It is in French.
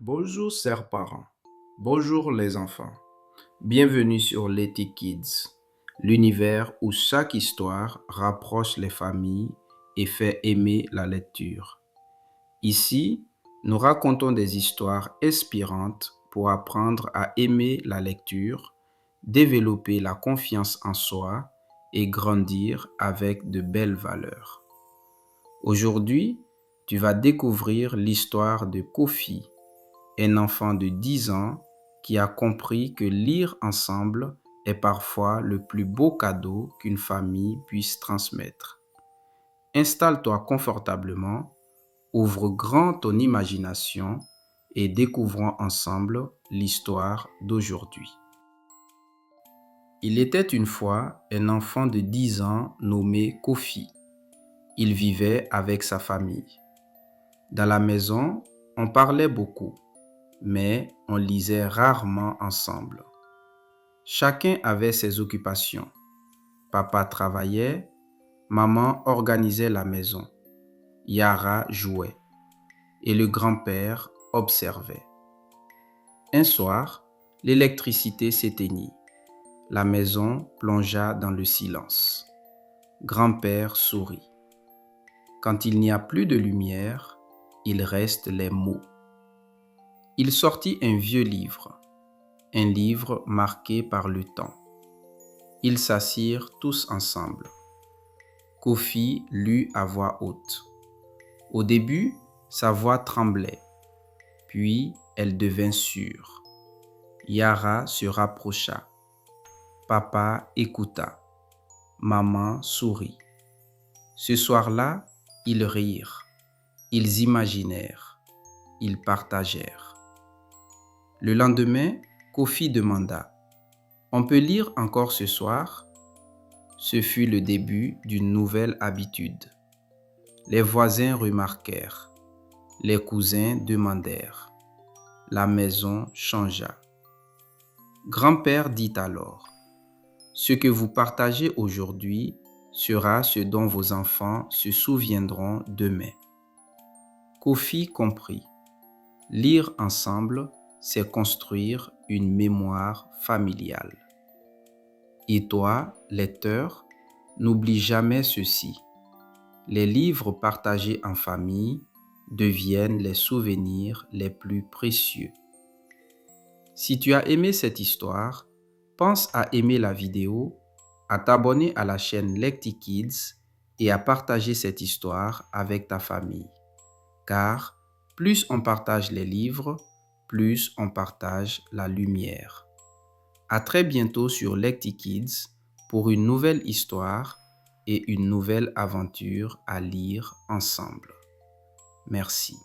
Bonjour, chers parents. Bonjour, les enfants. Bienvenue sur Letty Kids, l'univers où chaque histoire rapproche les familles et fait aimer la lecture. Ici, nous racontons des histoires inspirantes pour apprendre à aimer la lecture, développer la confiance en soi et grandir avec de belles valeurs. Aujourd'hui, tu vas découvrir l'histoire de Kofi, un enfant de 10 ans qui a compris que lire ensemble est parfois le plus beau cadeau qu'une famille puisse transmettre. Installe-toi confortablement, ouvre grand ton imagination et découvrons ensemble l'histoire d'aujourd'hui. Il était une fois un enfant de 10 ans nommé Kofi. Il vivait avec sa famille. Dans la maison, on parlait beaucoup, mais on lisait rarement ensemble. Chacun avait ses occupations. Papa travaillait, maman organisait la maison, Yara jouait et le grand-père observait. Un soir, l'électricité s'éteignit. La maison plongea dans le silence. Grand-père sourit. Quand il n'y a plus de lumière, il reste les mots. Il sortit un vieux livre, un livre marqué par le temps. Ils s'assirent tous ensemble. Kofi lut à voix haute. Au début, sa voix tremblait, puis elle devint sûre. Yara se rapprocha. Papa écouta. Maman sourit. Ce soir-là, ils rirent. Ils imaginèrent. Ils partagèrent. Le lendemain, Kofi demanda: On peut lire encore ce soir? Ce fut le début d'une nouvelle habitude. Les voisins remarquèrent. Les cousins demandèrent. La maison changea. Grand-père dit alors: Ce que vous partagez aujourd'hui sera ce dont vos enfants se souviendront demain. Kofi comprit. Lire ensemble, c'est construire une mémoire familiale. Et toi, lecteur, n'oublie jamais ceci. Les livres partagés en famille deviennent les souvenirs les plus précieux. Si tu as aimé cette histoire, pense à aimer la vidéo, à t'abonner à la chaîne Letty Kids et à partager cette histoire avec ta famille. Car plus on partage les livres, plus on partage la lumière. À très bientôt sur Letty Kids pour une nouvelle histoire et une nouvelle aventure à lire ensemble. Merci.